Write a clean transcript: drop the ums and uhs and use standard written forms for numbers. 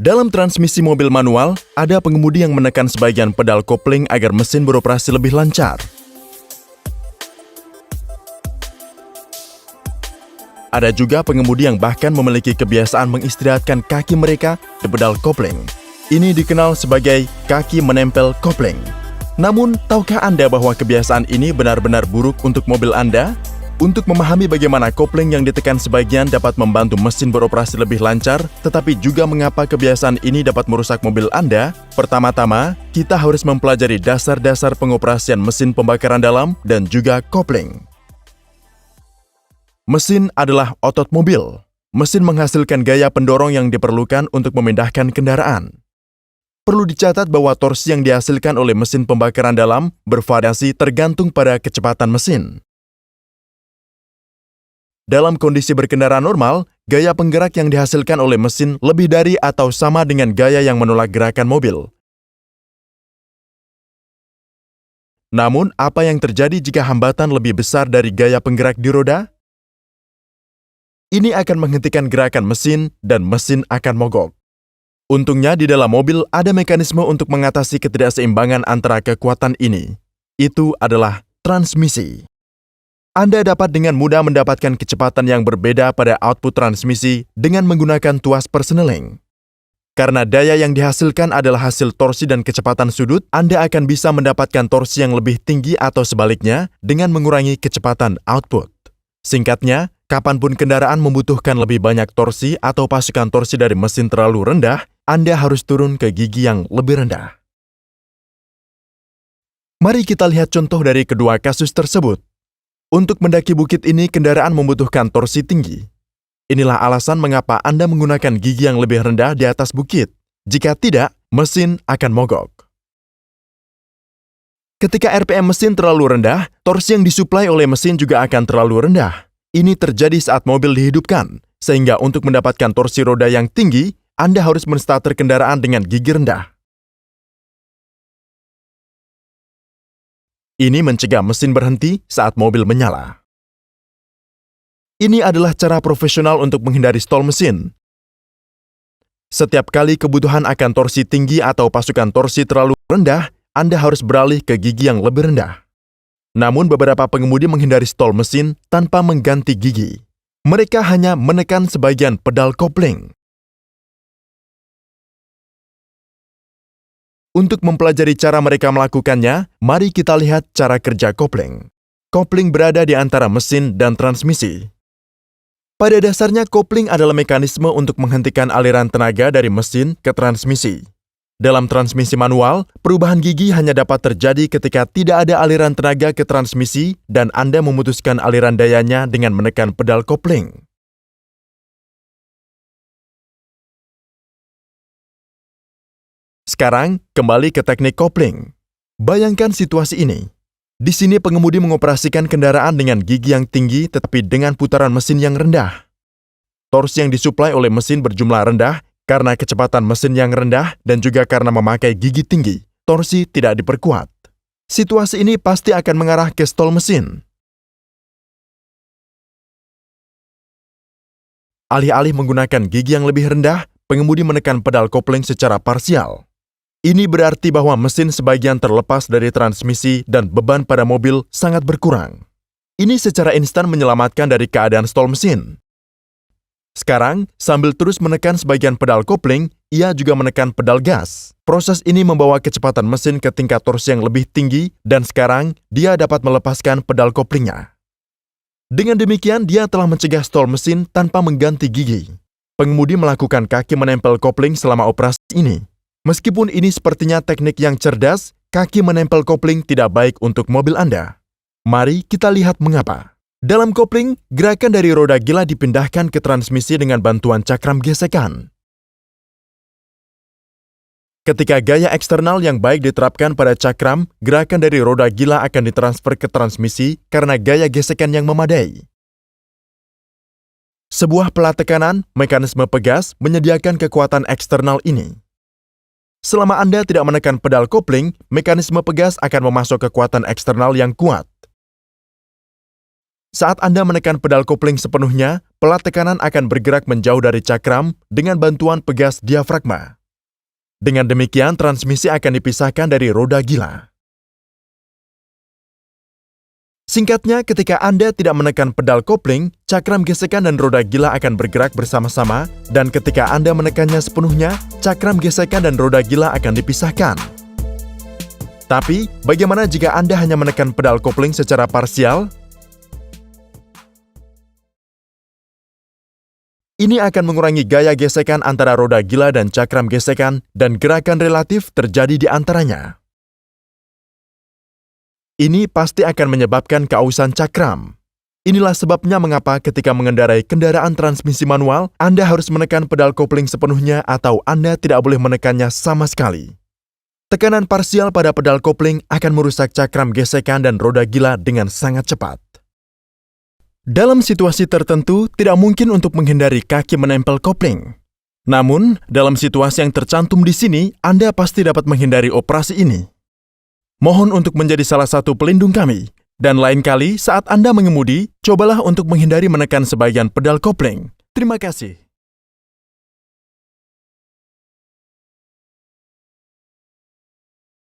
Dalam transmisi mobil manual, ada pengemudi yang menekan sebagian pedal kopling agar mesin beroperasi lebih lancar. Ada juga pengemudi yang bahkan memiliki kebiasaan mengistirahatkan kaki mereka di pedal kopling. Ini dikenal sebagai kaki menempel kopling. Namun, tahukah Anda bahwa kebiasaan ini benar-benar buruk untuk mobil Anda? Untuk memahami bagaimana kopling yang ditekan sebagian dapat membantu mesin beroperasi lebih lancar, tetapi juga mengapa kebiasaan ini dapat merusak mobil Anda, pertama-tama, kita harus mempelajari dasar-dasar pengoperasian mesin pembakaran dalam dan juga kopling. Mesin adalah otot mobil. Mesin menghasilkan gaya pendorong yang diperlukan untuk memindahkan kendaraan. Perlu dicatat bahwa torsi yang dihasilkan oleh mesin pembakaran dalam bervariasi tergantung pada kecepatan mesin. Dalam kondisi berkendara normal, gaya penggerak yang dihasilkan oleh mesin lebih dari atau sama dengan gaya yang menolak gerakan mobil. Namun, apa yang terjadi jika hambatan lebih besar dari gaya penggerak di roda? Ini akan menghentikan gerakan mesin dan mesin akan mogok. Untungnya di dalam mobil ada mekanisme untuk mengatasi ketidakseimbangan antara kekuatan ini. Itu adalah transmisi. Anda dapat dengan mudah mendapatkan kecepatan yang berbeda pada output transmisi dengan menggunakan tuas persneling. Karena daya yang dihasilkan adalah hasil torsi dan kecepatan sudut, Anda akan bisa mendapatkan torsi yang lebih tinggi atau sebaliknya dengan mengurangi kecepatan output. Singkatnya, kapanpun kendaraan membutuhkan lebih banyak torsi atau pasukan torsi dari mesin terlalu rendah, Anda harus turun ke gigi yang lebih rendah. Mari kita lihat contoh dari kedua kasus tersebut. Untuk mendaki bukit ini, kendaraan membutuhkan torsi tinggi. Inilah alasan mengapa Anda menggunakan gigi yang lebih rendah di atas bukit. Jika tidak, mesin akan mogok. Ketika RPM mesin terlalu rendah, torsi yang disuplai oleh mesin juga akan terlalu rendah. Ini terjadi saat mobil dihidupkan, sehingga untuk mendapatkan torsi roda yang tinggi, Anda harus menstarter kendaraan dengan gigi rendah. Ini mencegah mesin berhenti saat mobil menyala. Ini adalah cara profesional untuk menghindari stall mesin. Setiap kali kebutuhan akan torsi tinggi atau pasukan torsi terlalu rendah, Anda harus beralih ke gigi yang lebih rendah. Namun beberapa pengemudi menghindari stall mesin tanpa mengganti gigi. Mereka hanya menekan sebagian pedal kopling. Untuk mempelajari cara mereka melakukannya, mari kita lihat cara kerja kopling. Kopling berada di antara mesin dan transmisi. Pada dasarnya, kopling adalah mekanisme untuk menghentikan aliran tenaga dari mesin ke transmisi. Dalam transmisi manual, perubahan gigi hanya dapat terjadi ketika tidak ada aliran tenaga ke transmisi dan Anda memutuskan aliran dayanya dengan menekan pedal kopling. Sekarang, kembali ke teknik kopling. Bayangkan situasi ini. Di sini pengemudi mengoperasikan kendaraan dengan gigi yang tinggi tetapi dengan putaran mesin yang rendah. Torsi yang disuplai oleh mesin berjumlah rendah karena kecepatan mesin yang rendah dan juga karena memakai gigi tinggi. Torsi tidak diperkuat. Situasi ini pasti akan mengarah ke stall mesin. Alih-alih menggunakan gigi yang lebih rendah, pengemudi menekan pedal kopling secara parsial. Ini berarti bahwa mesin sebagian terlepas dari transmisi dan beban pada mobil sangat berkurang. Ini secara instan menyelamatkan dari keadaan stall mesin. Sekarang, sambil terus menekan sebagian pedal kopling, ia juga menekan pedal gas. Proses ini membawa kecepatan mesin ke tingkat torsi yang lebih tinggi dan sekarang dia dapat melepaskan pedal koplingnya. Dengan demikian, dia telah mencegah stall mesin tanpa mengganti gigi. Pengemudi melakukan kaki menempel kopling selama operasi ini. Meskipun ini sepertinya teknik yang cerdas, kaki menempel kopling tidak baik untuk mobil Anda. Mari kita lihat mengapa. Dalam kopling, gerakan dari roda gila dipindahkan ke transmisi dengan bantuan cakram gesekan. Ketika gaya eksternal yang baik diterapkan pada cakram, gerakan dari roda gila akan ditransfer ke transmisi karena gaya gesekan yang memadai. Sebuah pelat tekanan, mekanisme pegas, menyediakan kekuatan eksternal ini. Selama Anda tidak menekan pedal kopling, mekanisme pegas akan memasuk kekuatan eksternal yang kuat. Saat Anda menekan pedal kopling sepenuhnya, pelat tekanan akan bergerak menjauh dari cakram dengan bantuan pegas diafragma. Dengan demikian, transmisi akan dipisahkan dari roda gila. Singkatnya, ketika Anda tidak menekan pedal kopling, cakram gesekan dan roda gila akan bergerak bersama-sama, dan ketika Anda menekannya sepenuhnya, cakram gesekan dan roda gila akan dipisahkan. Tapi, bagaimana jika Anda hanya menekan pedal kopling secara parsial? Ini akan mengurangi gaya gesekan antara roda gila dan cakram gesekan, dan gerakan relatif terjadi di antaranya. Ini pasti akan menyebabkan keausan cakram. Inilah sebabnya mengapa ketika mengendarai kendaraan transmisi manual, Anda harus menekan pedal kopling sepenuhnya atau Anda tidak boleh menekannya sama sekali. Tekanan parsial pada pedal kopling akan merusak cakram gesekan dan roda gila dengan sangat cepat. Dalam situasi tertentu, tidak mungkin untuk menghindari kaki menempel kopling. Namun, dalam situasi yang tercantum di sini, Anda pasti dapat menghindari operasi ini. Mohon untuk menjadi salah satu pelindung kami. Dan lain kali saat Anda mengemudi, cobalah untuk menghindari menekan sebagian pedal kopling. Terima kasih.